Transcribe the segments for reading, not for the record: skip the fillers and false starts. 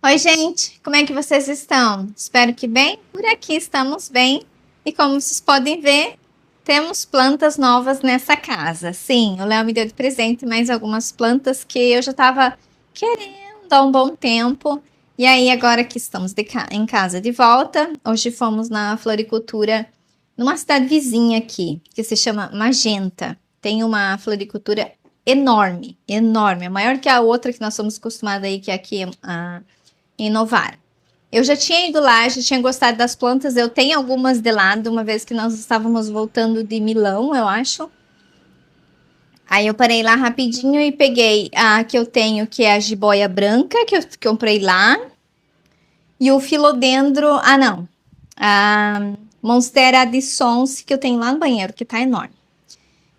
Oi, gente, como é que vocês estão? Espero que bem. Por aqui estamos bem. E como vocês podem ver, temos plantas novas nessa casa. Sim, o Léo me deu de presente mais algumas plantas que eu já estava querendo há um bom tempo. E aí, agora que estamos em casa de volta, hoje fomos na floricultura numa cidade vizinha aqui, que se chama Magenta. Tem uma floricultura enorme, enorme, maior que a outra que nós somos acostumados aí, que é aqui em Novara. Eu já tinha ido lá, já tinha gostado das plantas. Eu tenho algumas de lado, uma vez que nós estávamos voltando de Milão, eu acho. Aí eu parei lá rapidinho e peguei a que eu tenho, que é a jiboia branca, que eu comprei lá. E o filodendro, não. A Monstera addisons, que eu tenho lá no banheiro, que tá enorme.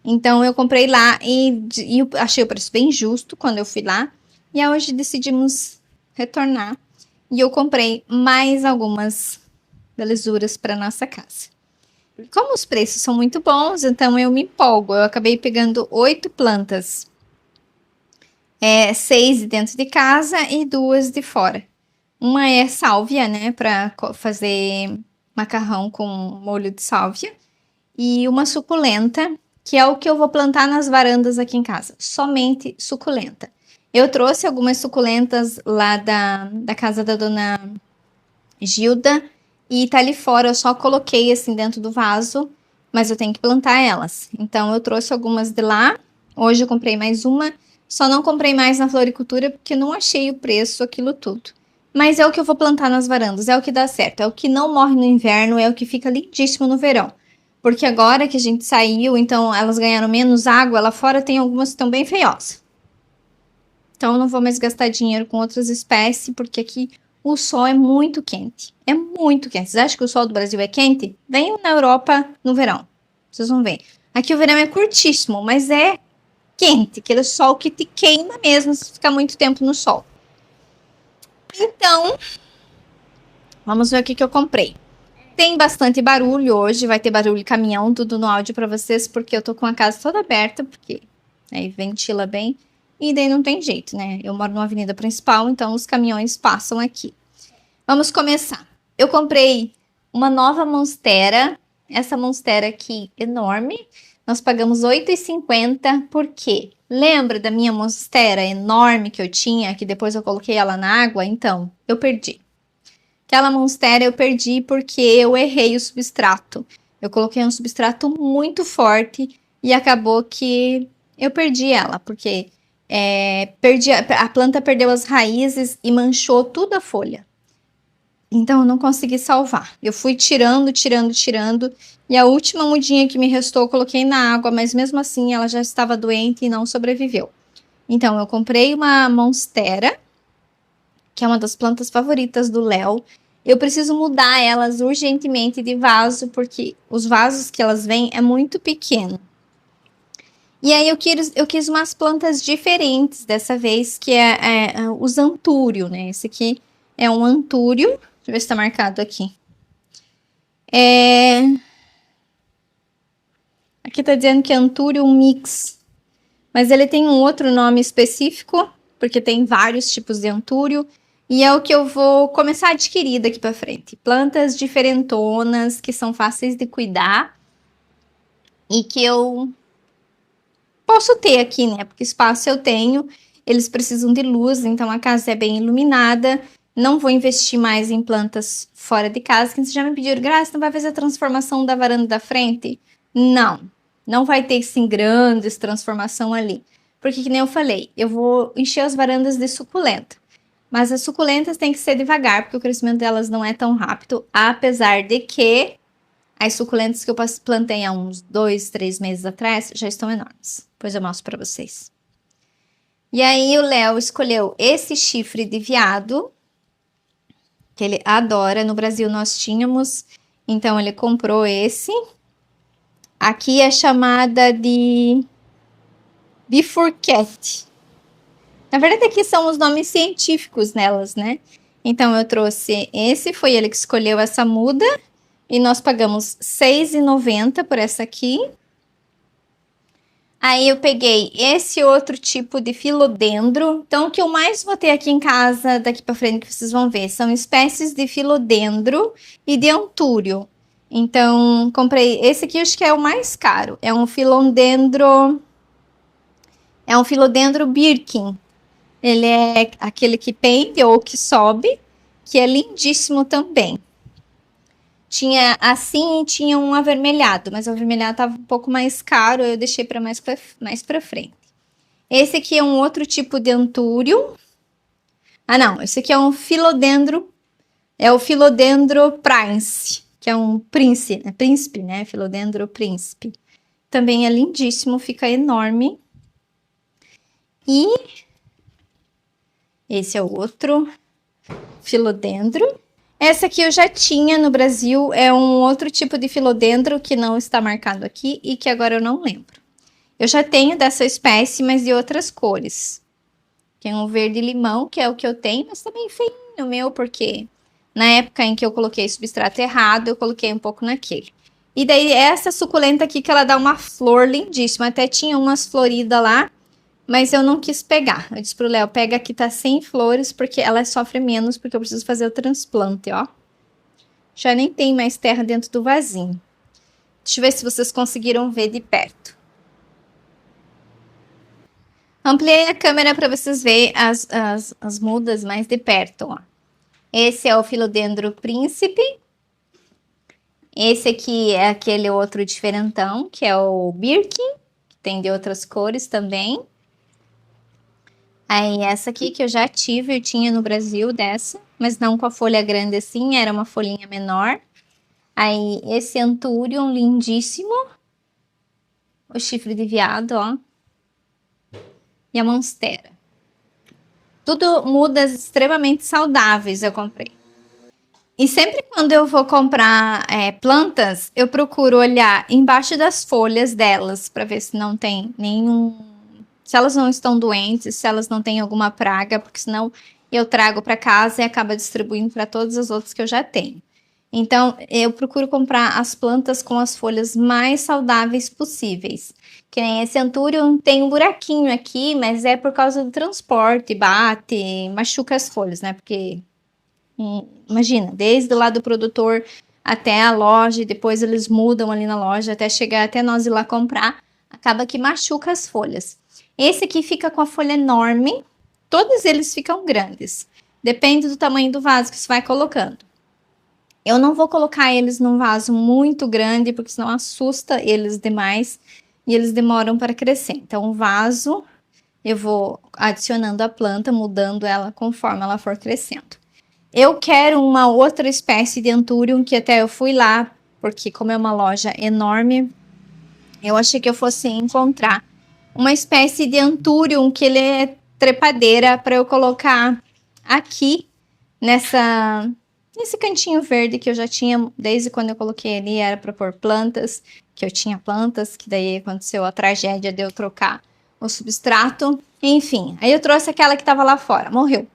Então eu comprei lá e eu achei o preço bem justo quando eu fui lá. E hoje decidimos retornar. E eu comprei mais algumas belezuras para nossa casa. Como os preços são muito bons, então eu me empolgo. Eu acabei pegando 8 plantas. 6 de dentro de casa e 2 de fora. Uma é sálvia, né, para fazer macarrão com molho de sálvia. E uma suculenta, que é o que eu vou plantar nas varandas aqui em casa. Somente suculenta. Eu trouxe algumas suculentas lá da casa da dona Gilda e tá ali fora. Eu só coloquei assim dentro do vaso, mas eu tenho que plantar elas. Então eu trouxe algumas de lá. Hoje eu comprei mais uma. Só não comprei mais na floricultura porque não achei o preço, aquilo tudo. Mas é o que eu vou plantar nas varandas, é o que dá certo. É o que não morre no inverno, é o que fica lindíssimo no verão. Porque agora que a gente saiu, então elas ganharam menos água. Lá fora tem algumas que estão bem feiosas. Então eu não vou mais gastar dinheiro com outras espécies, porque aqui o sol é muito quente. É muito quente. Vocês acham que o sol do Brasil é quente? Venham na Europa no verão. Vocês vão ver. Aqui o verão é curtíssimo, mas é quente. Aquele sol que te queima mesmo se ficar muito tempo no sol. Então, vamos ver o que eu comprei. Tem bastante barulho hoje, vai ter barulho de caminhão, tudo no áudio para vocês, porque eu tô com a casa toda aberta, porque aí ventila bem. E daí não tem jeito, né? Eu moro numa avenida principal, então os caminhões passam aqui. Vamos começar. Eu comprei uma nova Monstera. Essa Monstera aqui, enorme. Nós pagamos R$ 8,50. Por quê? Lembra da minha Monstera enorme que eu tinha, que depois eu coloquei ela na água? Então, eu perdi. Aquela Monstera eu perdi porque eu errei o substrato. Eu coloquei um substrato muito forte e acabou que eu perdi ela, porque a planta perdeu as raízes e manchou toda a folha. Então eu não consegui salvar. Eu fui tirando, e a última mudinha que me restou eu coloquei na água, mas mesmo assim ela já estava doente e não sobreviveu. Então eu comprei uma Monstera, que é uma das plantas favoritas do Léo. Eu preciso mudar elas urgentemente de vaso, porque os vasos que elas vêm é muito pequeno. E aí eu quis umas plantas diferentes dessa vez, que é os antúrio, né? Esse aqui é um antúrio. Deixa eu ver se tá marcado aqui. Aqui tá dizendo que é antúrio mix. Mas ele tem um outro nome específico, porque tem vários tipos de antúrio. E é o que eu vou começar a adquirir daqui para frente. Plantas diferentonas, que são fáceis de cuidar. E que eu posso ter aqui, né? Porque espaço eu tenho. Eles precisam de luz, então a casa é bem iluminada. Não vou investir mais em plantas fora de casa. Que vocês já me pediram, Graça, não vai fazer a transformação da varanda da frente? Não, não vai ter assim grandes transformação ali. Porque, que nem eu falei, eu vou encher as varandas de suculenta. Mas as suculentas tem que ser devagar, porque o crescimento delas não é tão rápido. Apesar de que as suculentas que eu plantei há uns 2, 3 meses atrás já estão enormes. Depois eu mostro para vocês. E aí o Léo escolheu esse chifre de veado, que ele adora. No Brasil nós tínhamos, então ele comprou esse. Aqui é chamada de bifurquete. Na verdade aqui são os nomes científicos nelas, né? Então eu trouxe esse, foi ele que escolheu essa muda. E nós pagamos R$ 6,90 por essa aqui. Aí eu peguei esse outro tipo de filodendro. Então, o que eu mais vou ter aqui em casa, daqui pra frente, que vocês vão ver, são espécies de filodendro e de antúrio. Então, comprei esse aqui, acho que é o mais caro. É um filodendro Birkin. Ele é aquele que pende ou que sobe, que é lindíssimo também. Tinha assim e tinha um avermelhado, mas o avermelhado estava um pouco mais caro, eu deixei para mais para frente. Esse aqui é um outro tipo de antúrio. Ah, não, esse aqui é um filodendro, é o filodendro prince, que é um príncipe, né? Filodendro príncipe. Também é lindíssimo, fica enorme. E esse é o outro filodendro. Essa aqui eu já tinha no Brasil, é um outro tipo de filodendro que não está marcado aqui e que agora eu não lembro. Eu já tenho dessa espécie, mas de outras cores. Tem um verde limão, que é o que eu tenho, mas também feio no meu, porque na época em que eu coloquei substrato errado, eu coloquei um pouco naquele. E daí essa suculenta aqui que ela dá uma flor lindíssima, até tinha umas floridas lá, mas eu não quis pegar. Eu disse pro Léo, pega aqui, tá sem flores, porque ela sofre menos, porque eu preciso fazer o transplante, ó. Já nem tem mais terra dentro do vasinho. Deixa eu ver se vocês conseguiram ver de perto. Ampliei a câmera para vocês verem as mudas mais de perto, ó. Esse é o filodendro príncipe. Esse aqui é aquele outro diferentão, que é o Birkin, que tem de outras cores também. Aí essa aqui que eu já tive, eu tinha no Brasil dessa, mas não com a folha grande assim, era uma folhinha menor. Aí esse Anturion lindíssimo. O chifre de veado, ó. E a monstera. Tudo mudas extremamente saudáveis eu comprei. E sempre quando eu vou comprar plantas, eu procuro olhar embaixo das folhas delas para ver se não tem nenhum. Se elas não estão doentes, se elas não têm alguma praga, porque senão eu trago para casa e acaba distribuindo para todas as outras que eu já tenho. Então, eu procuro comprar as plantas com as folhas mais saudáveis possíveis. Que nem esse Anturium tem um buraquinho aqui, mas é por causa do transporte, bate, machuca as folhas, né? Porque imagina, desde lá do produtor até a loja, e depois eles mudam ali na loja até chegar até nós ir lá comprar, acaba que machuca as folhas. Esse aqui fica com a folha enorme, todos eles ficam grandes. Depende do tamanho do vaso que você vai colocando. Eu não vou colocar eles num vaso muito grande, porque senão assusta eles demais e eles demoram para crescer. Então, o vaso eu vou adicionando a planta, mudando ela conforme ela for crescendo. Eu quero uma outra espécie de Anturium, que até eu fui lá, porque como é uma loja enorme, eu achei que eu fosse encontrar uma espécie de Anturium que ele é trepadeira para eu colocar aqui nesse cantinho verde que eu já tinha desde quando eu coloquei ali, era para pôr plantas, que eu tinha plantas, que daí aconteceu a tragédia de eu trocar o substrato. Enfim, aí eu trouxe aquela que estava lá fora, morreu.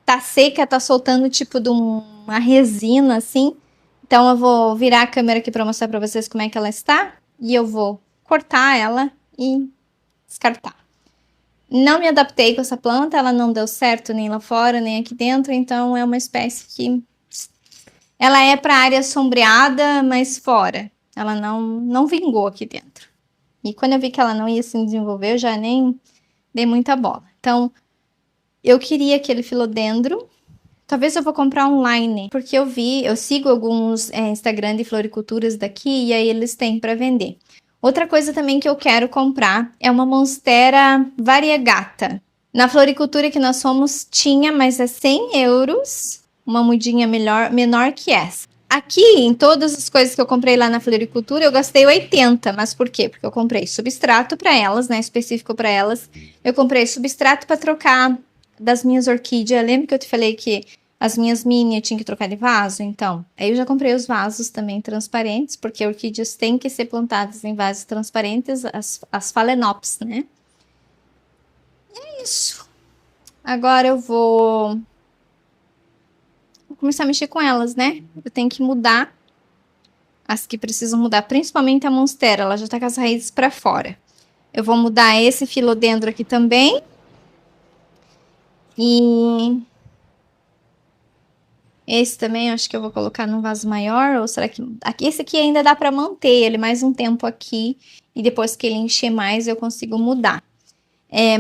Tá seca, tá soltando tipo de uma resina assim. Então eu vou virar a câmera aqui para mostrar para vocês como é que ela está e eu vou cortar ela e descartar. Não me adaptei com essa planta, ela não deu certo nem lá fora, nem aqui dentro, então é uma espécie que ela é para área sombreada, mas fora. Ela não vingou aqui dentro. E quando eu vi que ela não ia se desenvolver, eu já nem dei muita bola. Então, eu queria aquele filodendro. Talvez eu vou comprar online, porque eu sigo alguns Instagram de floriculturas daqui e aí eles têm para vender. Outra coisa também que eu quero comprar é uma monstera variegata. Na floricultura que nós fomos tinha, mas é 100 euros, uma mudinha menor que essa. Aqui, em todas as coisas que eu comprei lá na floricultura, eu gastei 80, mas por quê? Porque eu comprei substrato para elas, né, específico para elas. Eu comprei substrato para trocar das minhas orquídeas. Lembra que eu te falei que as minhas mini eu tinha que trocar de vaso? Então, aí eu já comprei os vasos também transparentes, porque orquídeas têm que ser plantadas em vasos transparentes, as phalaenops, né? E é isso. Agora eu vou começar a mexer com elas, né? Eu tenho que mudar as que precisam mudar, principalmente a monstera, ela já tá com as raízes para fora. Eu vou mudar esse filodendro aqui também. E esse também acho que eu vou colocar num vaso maior. Ou será que... Esse aqui ainda dá para manter ele mais um tempo aqui. E depois que ele encher mais, eu consigo mudar.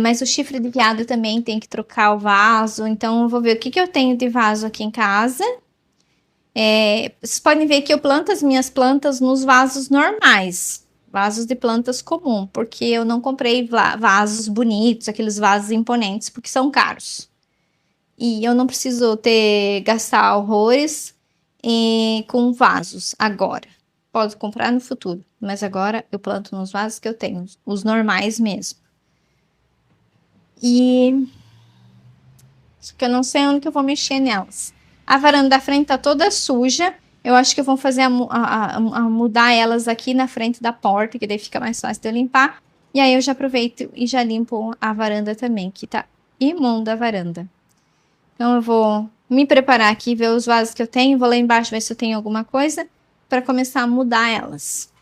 Mas o chifre de veado também tem que trocar o vaso. Então, eu vou ver o que eu tenho de vaso aqui em casa. Vocês podem ver que eu planto as minhas plantas nos vasos normais. Vasos de plantas comum. Porque eu não comprei vasos bonitos, aqueles vasos imponentes, porque são caros. E eu não preciso gastar horrores com vasos agora. Posso comprar no futuro. Mas agora eu planto nos vasos que eu tenho. Os normais mesmo. E só que eu não sei onde que eu vou mexer nelas. A varanda da frente tá toda suja. Eu acho que eu vou fazer mudar elas aqui na frente da porta, que daí fica mais fácil de eu limpar. E aí eu já aproveito e já limpo a varanda também, que tá imunda a varanda. Então eu vou me preparar aqui, ver os vasos que eu tenho. Vou lá embaixo ver se eu tenho alguma coisa para começar a mudar elas.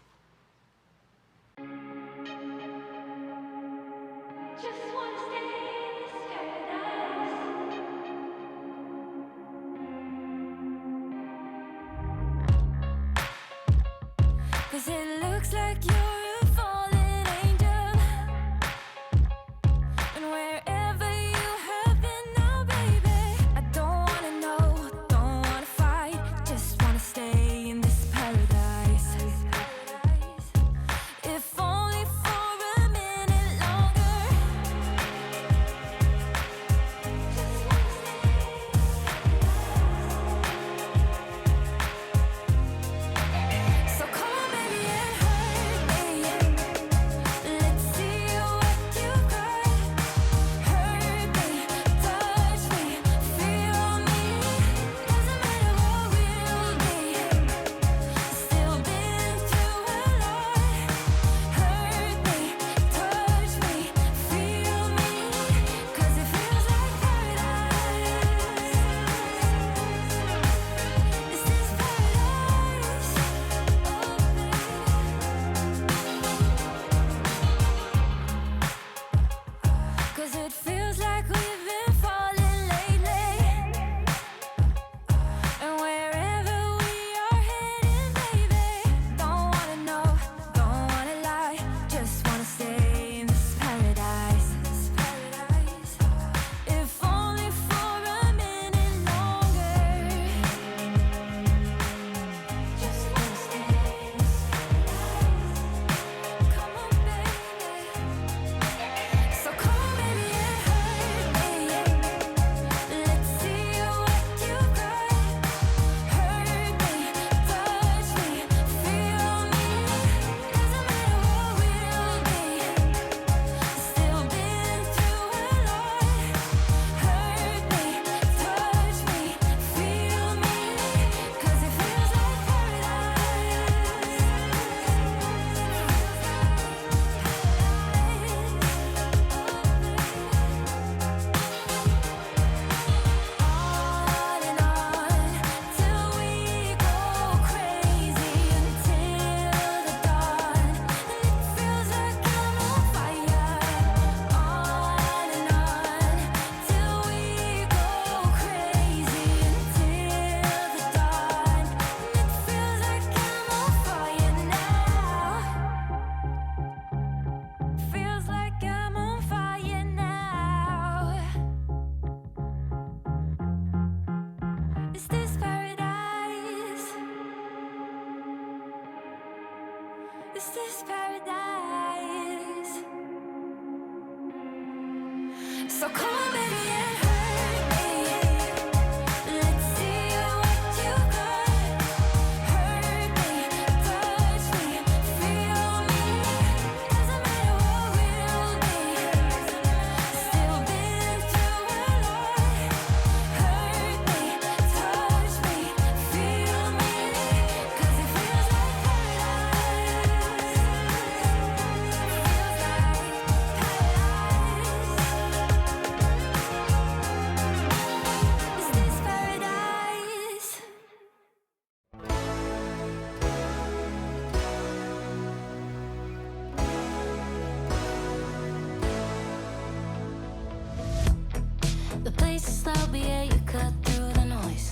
faces loud, but yeah, you cut through the noise.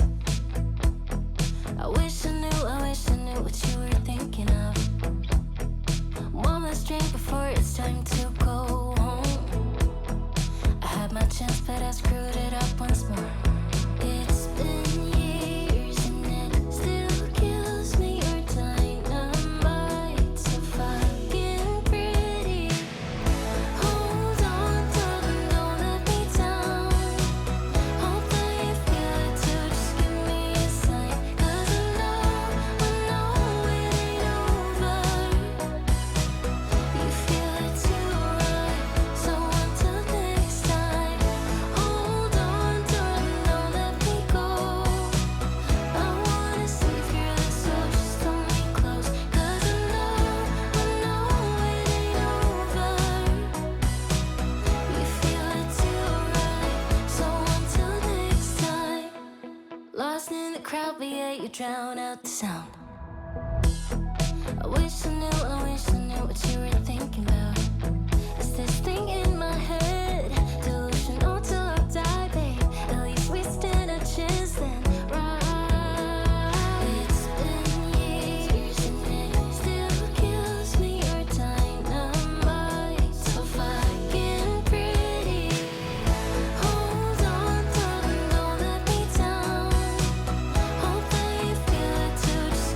I wish I knew what you were thinking of. One last drink before it's time to go home. I had my chance, but I screwed it up once more. It's been years and it still kills me. Your dynamite so fucking pretty. Hold on, darling, don't let me down. Hope that you feel it too, just give me a sign. 'Cause I know it ain't over. You feel it too, right? So until next time, hold on, darling, don't let me go. I wanna see if you're the soul, just hold me close. 'Cause I know it ain't over. You feel it too, right? So until next time. Lost in the crowd, but yeah, you drown out the sound. I wish I knew what you were thinking about. Is this thing in my head delusional till I die, babe? At least we stand a chance then, right? It's been years and it still kills me. Your dynamite so fucking pretty. Hold on, darling, don't let me down. Hope that you feel it too, just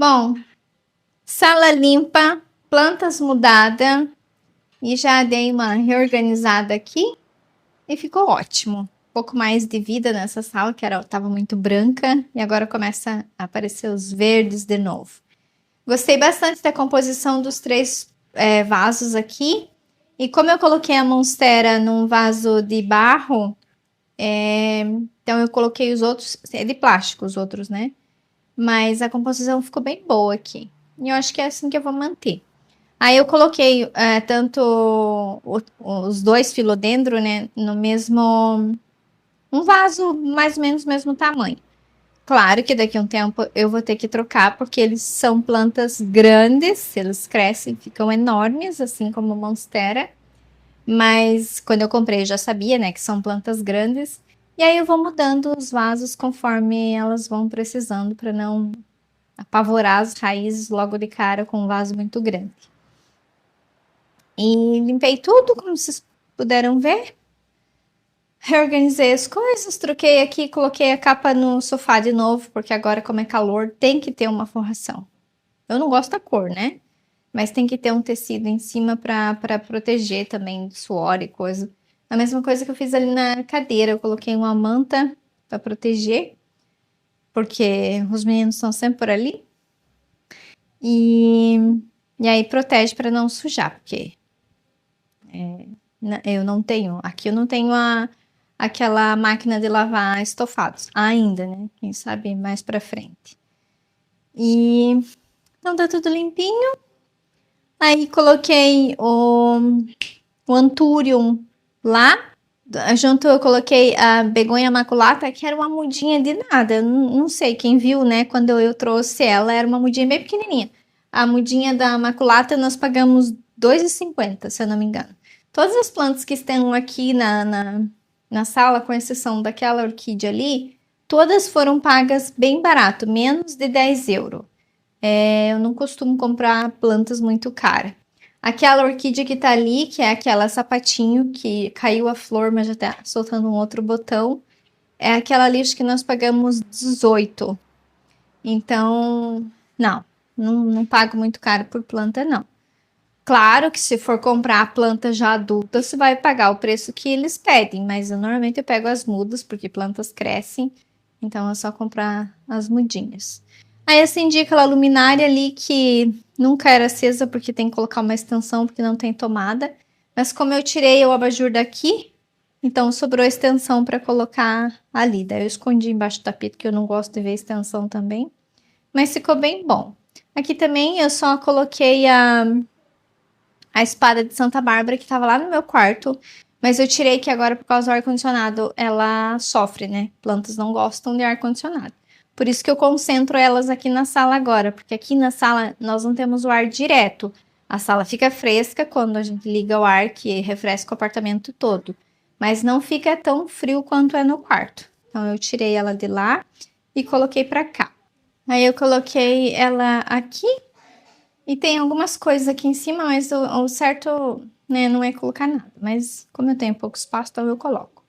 Bom, sala limpa, plantas mudada e já dei uma reorganizada aqui e ficou ótimo. Um pouco mais de vida nessa sala que estava muito branca e agora começa a aparecer os verdes de novo. Gostei bastante da composição dos 3 vasos aqui. E como eu coloquei a monstera num vaso de barro, então eu coloquei os outros, é de plástico os outros, né? Mas a composição ficou bem boa aqui. E eu acho que é assim que eu vou manter. Aí eu coloquei tanto os 2 filodendro, né? No mesmo... Um vaso mais ou menos do mesmo tamanho. Claro que daqui a um tempo eu vou ter que trocar, porque eles são plantas grandes, eles crescem, ficam enormes, assim como monstera. Mas quando eu comprei eu já sabia, né, que são plantas grandes. E aí eu vou mudando os vasos conforme elas vão precisando, para não apavorar as raízes logo de cara com um vaso muito grande. E limpei tudo, como vocês puderam ver. Reorganizei as coisas, troquei aqui, coloquei a capa no sofá de novo, porque agora, como é calor, tem que ter uma forração. Eu não gosto da cor, né? Mas tem que ter um tecido em cima para proteger também do suor e coisa. A mesma coisa que eu fiz ali na cadeira, eu coloquei uma manta para proteger, porque os meninos estão sempre por ali. E aí protege para não sujar, porque eu não tenho, aqui eu não tenho aquela máquina de lavar estofados ainda, né? Quem sabe mais para frente. E então tá tudo limpinho. Aí coloquei o Anthurium lá. Junto eu coloquei a Begonha Maculata, que era uma mudinha de nada. Não sei quem viu, né? Quando eu trouxe ela, era uma mudinha bem pequenininha. A mudinha da Maculata nós pagamos R$2,50, se eu não me engano. Todas as plantas que estão aqui na sala, com exceção daquela orquídea ali, todas foram pagas bem barato, menos de 10 euros. Eu não costumo comprar plantas muito caras. Aquela orquídea que tá ali, que é aquela sapatinho que caiu a flor, mas já tá soltando um outro botão, é aquela ali que nós pagamos 18. Então, não pago muito caro por planta, não. Claro que se for comprar a planta já adulta, você vai pagar o preço que eles pedem, mas normalmente eu pego as mudas, porque plantas crescem, então é só comprar as mudinhas. Aí acendi aquela luminária ali que nunca era acesa, porque tem que colocar uma extensão, porque não tem tomada. Mas como eu tirei o abajur daqui, então sobrou a extensão para colocar ali. Daí eu escondi embaixo do tapete, que eu não gosto de ver extensão também. Mas ficou bem bom. Aqui também eu só coloquei a espada de Santa Bárbara, que estava lá no meu quarto. Mas eu tirei que agora, por causa do ar-condicionado, ela sofre, né? Plantas não gostam de ar-condicionado. Por isso que eu concentro elas aqui na sala agora, porque aqui na sala nós não temos o ar direto. A sala fica fresca quando a gente liga o ar, que refresca o apartamento todo. Mas não fica tão frio quanto é no quarto. Então eu tirei ela de lá e coloquei pra cá. Aí eu coloquei ela aqui. E tem algumas coisas aqui em cima, mas o certo, né, não é colocar nada. Mas como eu tenho pouco espaço, então eu coloco.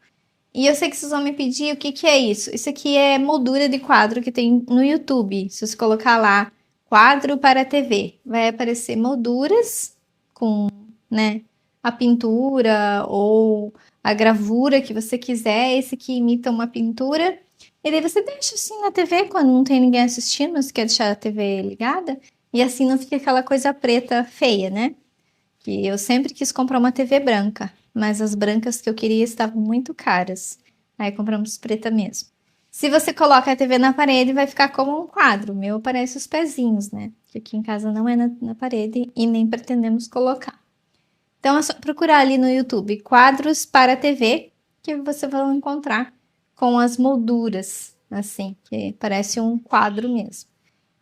E eu sei que vocês vão me pedir o que que é isso. Isso aqui é moldura de quadro que tem no YouTube. Se você colocar lá, quadro para TV, vai aparecer molduras com, né, a pintura ou a gravura que você quiser. Esse aqui imita uma pintura. E daí você deixa assim na TV quando não tem ninguém assistindo, você quer deixar a TV ligada. E assim não fica aquela coisa preta feia, né? Que eu sempre quis comprar uma TV branca, mas as brancas que eu queria estavam muito caras. Aí compramos preta mesmo. Se você coloca a TV na parede, vai ficar como um quadro. O meu parece os pezinhos, né? Que aqui em casa não é na parede e nem pretendemos colocar. Então é só procurar ali no YouTube quadros para TV, que você vai encontrar com as molduras, assim, que parece um quadro mesmo.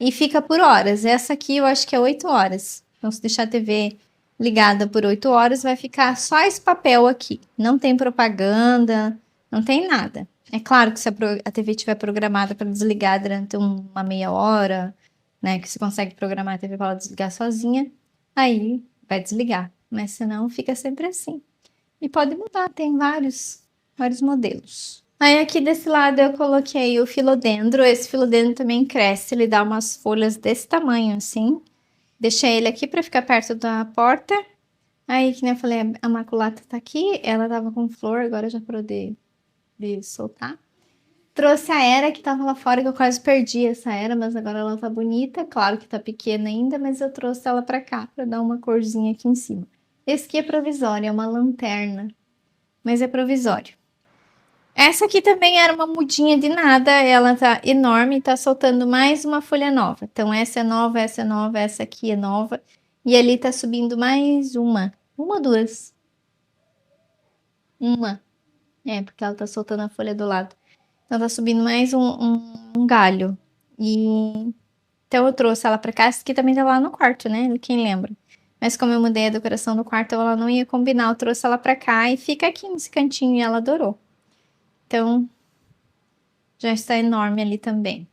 E fica por horas. Essa aqui eu acho que é 8 horas. Então, se deixar a TV ligada por 8 horas, vai ficar só esse papel aqui. Não tem propaganda, não tem nada. É claro que se a TV estiver programada para desligar durante uma meia hora, né, que você consegue programar a TV para ela desligar sozinha, aí vai desligar. Mas senão fica sempre assim. E pode mudar, tem vários modelos. Aí aqui desse lado eu coloquei o filodendro. Esse filodendro também cresce, ele dá umas folhas desse tamanho assim. Deixei ele aqui para ficar perto da porta. Aí, que nem eu falei, a maculata tá aqui, ela tava com flor, agora já parou de soltar. Trouxe a Era que tava lá fora, que eu quase perdi essa Era, mas agora ela tá bonita. Claro que tá pequena ainda, mas eu trouxe ela pra cá, pra dar uma corzinha aqui em cima. Esse aqui é provisório, é uma lanterna, mas é provisório. Essa aqui também era uma mudinha de nada, ela tá enorme e tá soltando mais uma folha nova. Então essa é nova, essa é nova, essa aqui é nova. E ali tá subindo mais uma. Uma ou duas? Uma. É, porque ela tá soltando a folha do lado. Então tá subindo mais um galho. E então eu trouxe ela pra cá. Essa aqui também tá lá no quarto, né? Quem lembra? Mas como eu mudei a decoração do quarto, ela não ia combinar. Eu trouxe ela pra cá e fica aqui nesse cantinho e ela adorou. Então já está enorme ali também.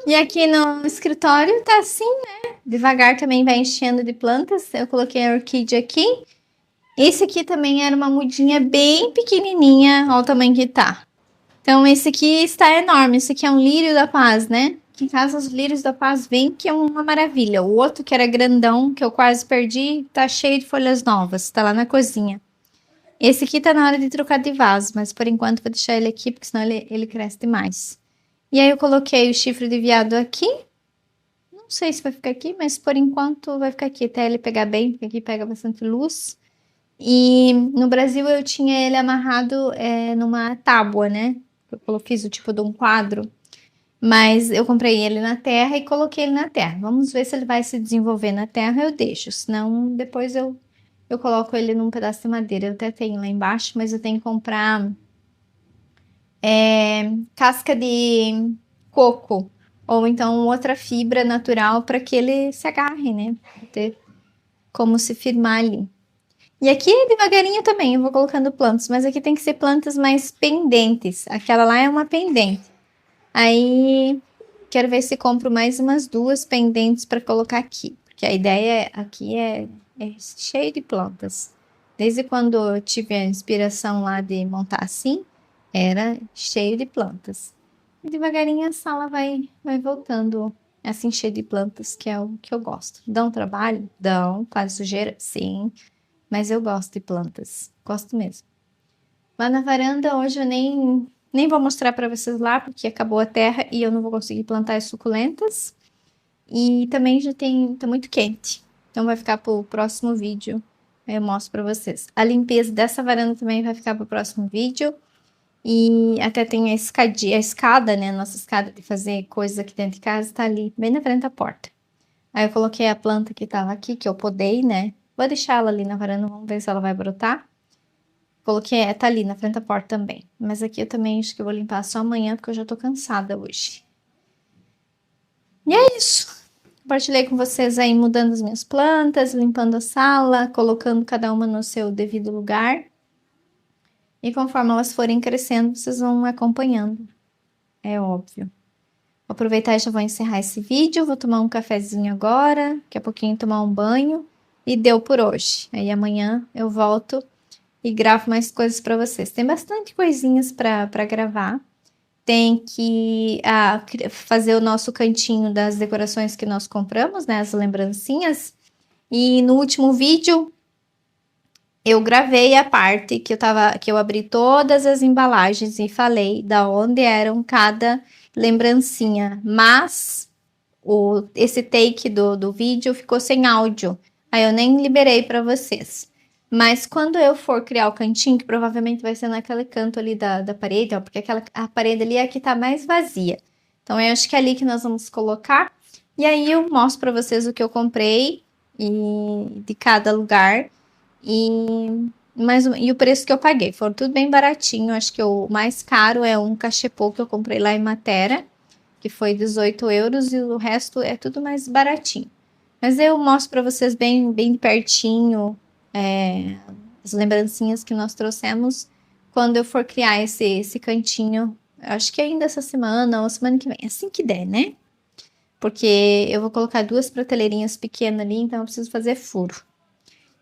E aqui no escritório tá assim, né? Devagar também vai enchendo de plantas. Eu coloquei a orquídea aqui. Esse aqui também era uma mudinha bem pequenininha, olha o tamanho que tá. Então esse aqui está enorme, esse aqui é um lírio da paz, né? Aqui em casa os lírios da paz vêm, que é uma maravilha. O outro que era grandão, que eu quase perdi, tá cheio de folhas novas, tá lá na cozinha. Esse aqui tá na hora de trocar de vaso, mas por enquanto vou deixar ele aqui, porque senão ele cresce demais. E aí eu coloquei o chifre de veado aqui. Não sei se vai ficar aqui, mas por enquanto vai ficar aqui, até ele pegar bem, porque aqui pega bastante luz. E no Brasil eu tinha ele amarrado numa tábua, né? Eu fiz o tipo de um quadro. Mas eu comprei ele na terra e coloquei ele na terra. Vamos ver se ele vai se desenvolver na terra, eu deixo. Senão depois eu coloco ele num pedaço de madeira. Eu até tenho lá embaixo, mas eu tenho que comprar casca de coco. Ou então outra fibra natural para que ele se agarre, né? Pra ter como se firmar ali. E aqui devagarinho também eu vou colocando plantas, mas aqui tem que ser plantas mais pendentes. Aquela lá é uma pendente. Aí quero ver se compro mais umas duas pendentes para colocar aqui, porque a ideia aqui é cheio de plantas. Desde quando eu tive a inspiração lá de montar assim, era cheio de plantas. E devagarinho a sala vai voltando assim cheia de plantas, que é o que eu gosto. Dão trabalho? Dão. Faz sujeira? Sim. Mas eu gosto de plantas. Gosto mesmo. Lá na varanda hoje eu nem vou mostrar para vocês lá, porque acabou a terra e eu não vou conseguir plantar as suculentas. E também tá muito quente. Então vai ficar pro próximo vídeo. Eu mostro para vocês. A limpeza dessa varanda também vai ficar pro próximo vídeo. E até tem a escada, né? Nossa escada de fazer coisas aqui dentro de casa tá ali, bem na frente da porta. Aí eu coloquei a planta que tava aqui, que eu podei, né? Vou deixar ela ali na varanda, vamos ver se ela vai brotar. Coloquei, tá ali na frente da porta também. Mas aqui eu também acho que eu vou limpar só amanhã, porque eu já tô cansada hoje. E é isso. Compartilhei com vocês aí, mudando as minhas plantas, limpando a sala, colocando cada uma no seu devido lugar. E conforme elas forem crescendo, vocês vão acompanhando. É óbvio. Vou aproveitar e já vou encerrar esse vídeo. Vou tomar um cafezinho agora, daqui a pouquinho tomar um banho. E deu por hoje. Aí amanhã eu volto e gravo mais coisas para vocês. Tem bastante coisinhas para gravar. Tem que fazer o nosso cantinho das decorações que nós compramos, né? As lembrancinhas. E no último vídeo eu gravei a parte que eu abri todas as embalagens e falei da onde eram cada lembrancinha. Mas esse take do vídeo ficou sem áudio. Aí eu nem liberei para vocês. Mas quando eu for criar o cantinho, que provavelmente vai ser naquele canto ali da parede, ó, porque a parede ali é a que tá mais vazia. Então eu acho que é ali que nós vamos colocar. E aí eu mostro para vocês o que eu comprei de cada lugar e o preço que eu paguei. Foram tudo bem baratinho. Acho que o mais caro é um cachepô que eu comprei lá em Matera, que foi 18 euros, e o resto é tudo mais baratinho. Mas eu mostro para vocês bem pertinho as lembrancinhas que nós trouxemos quando eu for criar esse cantinho. Acho que ainda essa semana ou semana que vem, assim que der, né? Porque eu vou colocar duas prateleirinhas pequenas ali, então eu preciso fazer furo.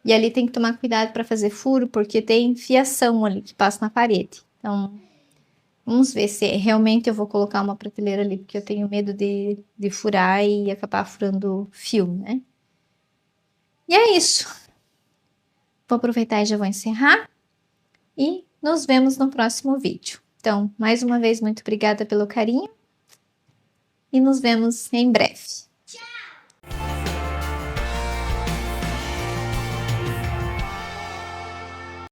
E ali tem que tomar cuidado para fazer furo, porque tem fiação ali que passa na parede. Então, vamos ver se realmente eu vou colocar uma prateleira ali, porque eu tenho medo de furar e acabar furando fio, né? E é isso. Vou aproveitar e já vou encerrar. E nos vemos no próximo vídeo. Então, mais uma vez, muito obrigada pelo carinho. E nos vemos em breve.